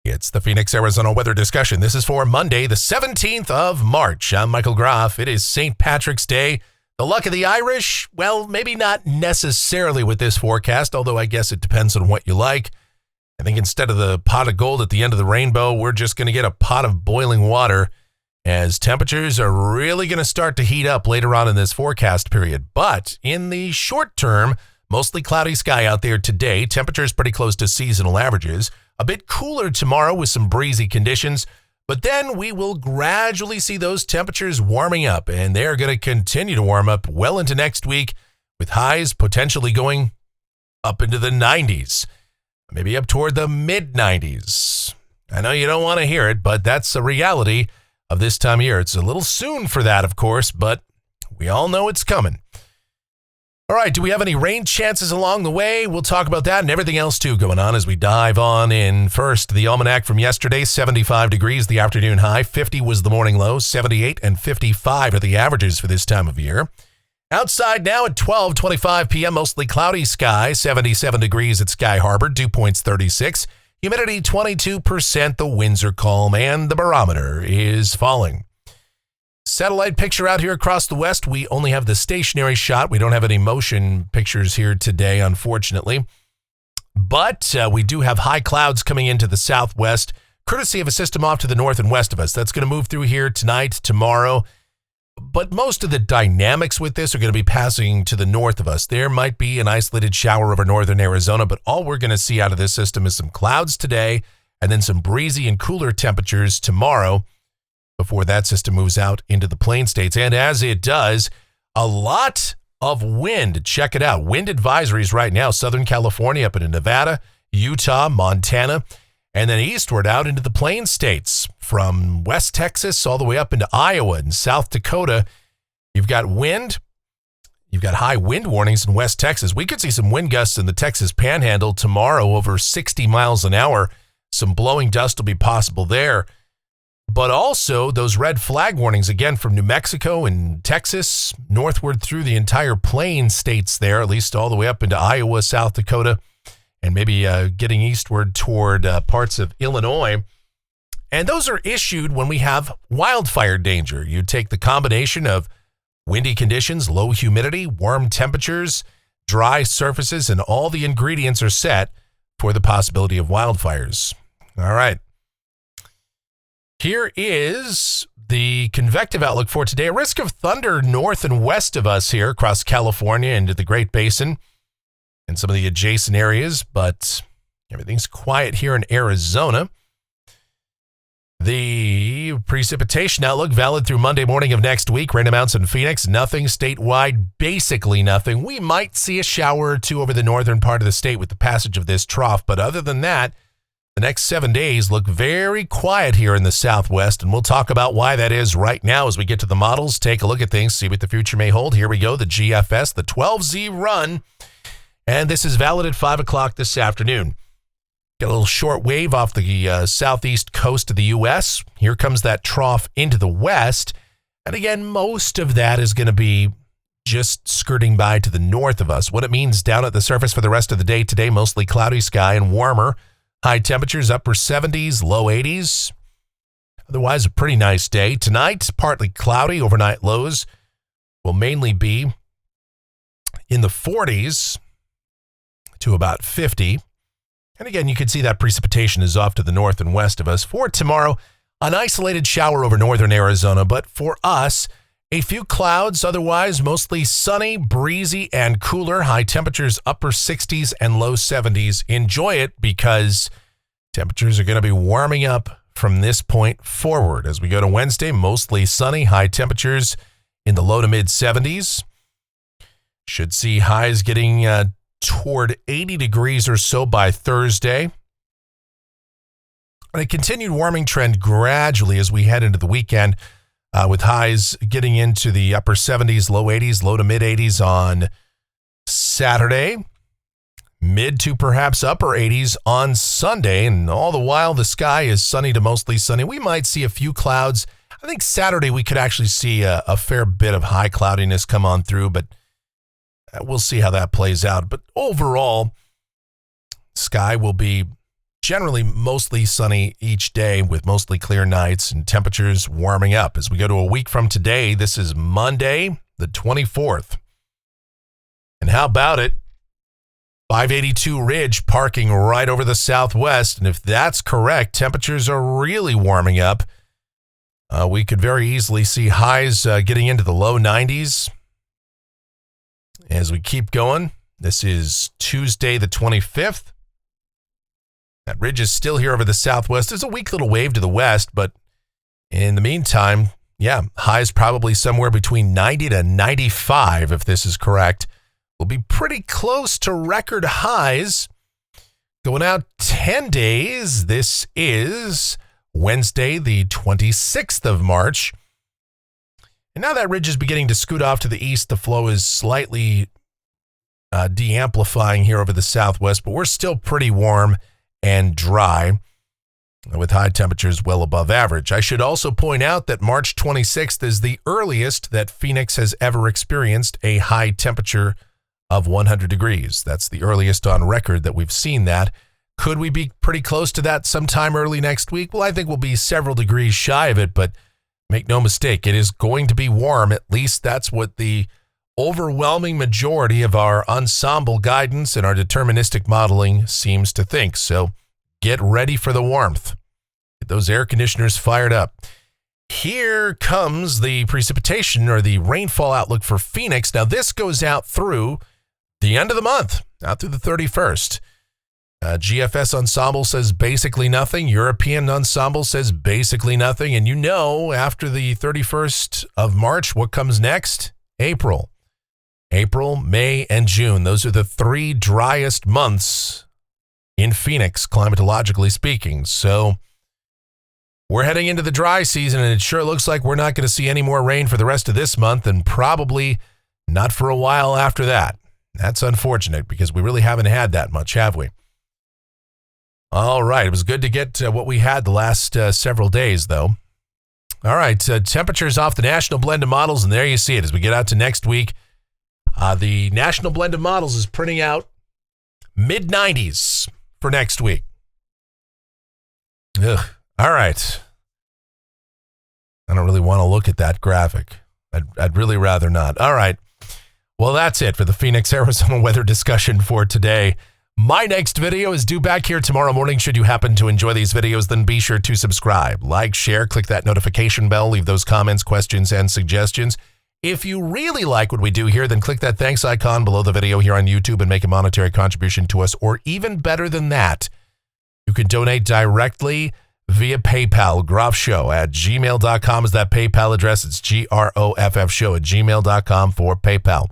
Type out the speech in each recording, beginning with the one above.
It's the Phoenix, Arizona weather discussion. This is for Monday, the 17th of March. I'm Michael Groff. It is St. Patrick's Day. The luck of the Irish? Well, maybe not necessarily with this forecast, although I guess it depends on what you like. I think instead of the pot of gold at the end of the rainbow, we're just going to get a pot of boiling water as temperatures are really going to start to heat up later on in this forecast period. But in the short term, mostly cloudy sky out there today. Temperatures pretty close to seasonal averages. A bit cooler tomorrow with some breezy conditions, but then we will gradually see those temperatures warming up, and they're going to continue to warm up well into next week with highs potentially going up into the 90s, maybe up toward the mid-90s. I know you don't want to hear it, but that's a reality of this time of year. It's a little soon for that, of course, but we all know it's coming. All right, do we have any rain chances along the way? We'll talk about that and everything else, too, going on as we dive on in. First, the almanac from yesterday, 75 degrees, the afternoon high. 50 was the morning low. 78 and 55 are the averages for this time of year. Outside now at 12:25 p.m., mostly cloudy sky. 77 degrees at Sky Harbor. Dew points 36. Humidity 22%. The winds are calm, and the barometer is falling. Satellite picture out here across the west. We only have the stationary shot. We don't have any motion pictures here today, unfortunately. But we do have high clouds coming into the southwest, courtesy of a system off to the north and west of us. That's going to move through here tonight, tomorrow. But most of the dynamics with this are going to be passing to the north of us. There might be an isolated shower over northern Arizona, but all we're going to see out of this system is some clouds today and then some breezy and cooler temperatures tomorrow, before that system moves out into the plain states. And as it does, a lot of wind. Check it out. Wind advisories right now. Southern California up into Nevada, Utah, Montana, and then eastward out into the plain states from West Texas all the way up into Iowa and South Dakota. You've got wind. You've got high wind warnings in West Texas. We could see some wind gusts in the Texas Panhandle tomorrow over 60 miles an hour. Some blowing dust will be possible there. But also those red flag warnings, again, from New Mexico and Texas, northward through the entire plain states there, at least all the way up into Iowa, South Dakota, and maybe getting eastward toward parts of Illinois. And those are issued when we have wildfire danger. You take the combination of windy conditions, low humidity, warm temperatures, dry surfaces, and all the ingredients are set for the possibility of wildfires. All right. Here is the convective outlook for today. A risk of thunder north and west of us here across California into the Great Basin and some of the adjacent areas, but everything's quiet here in Arizona. The precipitation outlook valid through Monday morning of next week. Rain amounts in Phoenix, nothing statewide, basically nothing. We might see a shower or two over the northern part of the state with the passage of this trough, but other than that, the next 7 days look very quiet here in the southwest, and we'll talk about why that is right now as we get to the models, take a look at things, see what the future may hold. Here we go, the GFS, the 12Z run, and this is valid at 5 o'clock this afternoon. Get a little short wave off the southeast coast of the U.S. Here comes that trough into the west, and again, most of that is going to be just skirting by to the north of us. What it means down at the surface for the rest of the day today, mostly cloudy sky and warmer. High temperatures, upper 70s, low 80s. Otherwise, a pretty nice day. Tonight, partly cloudy. Overnight lows will mainly be in the 40s to about 50. And again, you can see that precipitation is off to the north and west of us. For tomorrow, an isolated shower over northern Arizona. But for us, a few clouds, otherwise mostly sunny, breezy, and cooler. High temperatures, upper 60s and low 70s. Enjoy it because temperatures are going to be warming up from this point forward. As we go to Wednesday, mostly sunny, high temperatures in the low to mid 70s. Should see highs getting toward 80 degrees or so by Thursday. And a continued warming trend gradually as we head into the weekend. With highs getting into the upper 70s, low 80s, low to mid 80s on Saturday, mid to perhaps upper 80s on Sunday. And all the while, the sky is sunny to mostly sunny. We might see a few clouds. I think Saturday we could actually see a fair bit of high cloudiness come on through, but we'll see how that plays out. But overall, sky will be generally mostly sunny each day with mostly clear nights and temperatures warming up. As we go to a week from today, this is Monday, the 24th. And how about it? 582 Ridge parking right over the southwest. And if that's correct, temperatures are really warming up. We could very easily see highs getting into the low 90s. As we keep going, this is Tuesday the 25th. That ridge is still here over the southwest. There's a weak little wave to the west, but in the meantime, highs probably somewhere between 90 to 95, if this is correct. We'll be pretty close to record highs. Going out 10 days, this is Wednesday, the 26th of March. And now that ridge is beginning to scoot off to the east. The flow is slightly de-amplifying here over the southwest, but we're still pretty warm and dry with high temperatures well above average. I should also point out that March 26th is the earliest that Phoenix has ever experienced a high temperature of 100 degrees. That's the earliest on record that we've seen that. Could we be pretty close to that sometime early next week? Well, I think we'll be several degrees shy of it, but make no mistake, it is going to be warm. At least that's what the overwhelming majority of our ensemble guidance and our deterministic modeling seems to think. So get ready for the warmth. Get those air conditioners fired up. Here comes the precipitation or the rainfall outlook for Phoenix. Now, this goes out through the end of the month, out through the 31st. GFS Ensemble says basically nothing. European Ensemble says basically nothing. And you know, after the 31st of March, what comes next? April. April, May, and June. Those are the three driest months in Phoenix, climatologically speaking. So we're heading into the dry season, and it sure looks like we're not going to see any more rain for the rest of this month, and probably not for a while after that. That's unfortunate because we really haven't had that much, have we? All right. It was good to get what we had the last several days, though. All right. Temperatures off the National Blend of Models, and there you see it. As we get out to next week, the National Blend of Models is printing out mid-90s for next week. Ugh. All right. I don't really want to look at that graphic. I'd really rather not. All right. Well, that's it for the Phoenix, Arizona weather discussion for today. My next video is due back here tomorrow morning. Should you happen to enjoy these videos, then be sure to subscribe, like, share, click that notification bell, leave those comments, questions, and suggestions. If you really like what we do here, then click that thanks icon below the video here on YouTube and make a monetary contribution to us. Or even better than that, you can donate directly via PayPal. groffshow@gmail.com is that PayPal address. It's groffshow@gmail.com for PayPal.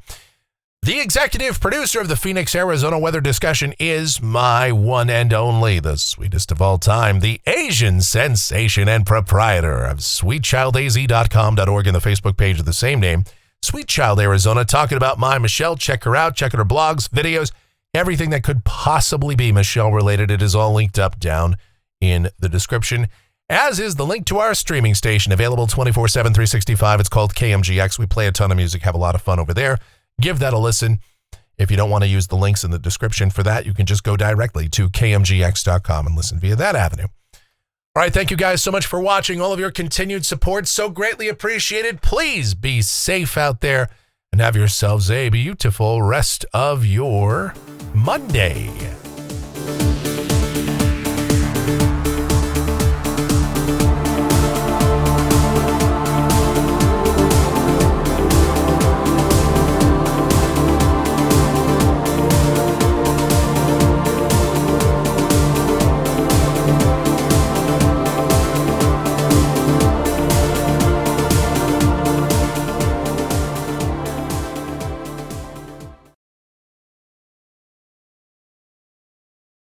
The executive producer of the Phoenix, Arizona weather discussion is my one and only, the sweetest of all time, the Asian sensation and proprietor of sweetchildaz.com.org and the Facebook page of the same name, Sweet Child Arizona, talking about my Michelle. Check her out. Check out her blogs, videos, everything that could possibly be Michelle related. It is all linked up down in the description, as is the link to our streaming station, available 24/7, 365. It's called KMGX. We play a ton of music, have a lot of fun over there. Give that a listen. If you don't want to use the links in the description for that, you can just go directly to kmgx.com and listen via that avenue. All right, thank you guys so much for watching. All of your continued support, so greatly appreciated. Please be safe out there and have yourselves a beautiful rest of your Monday.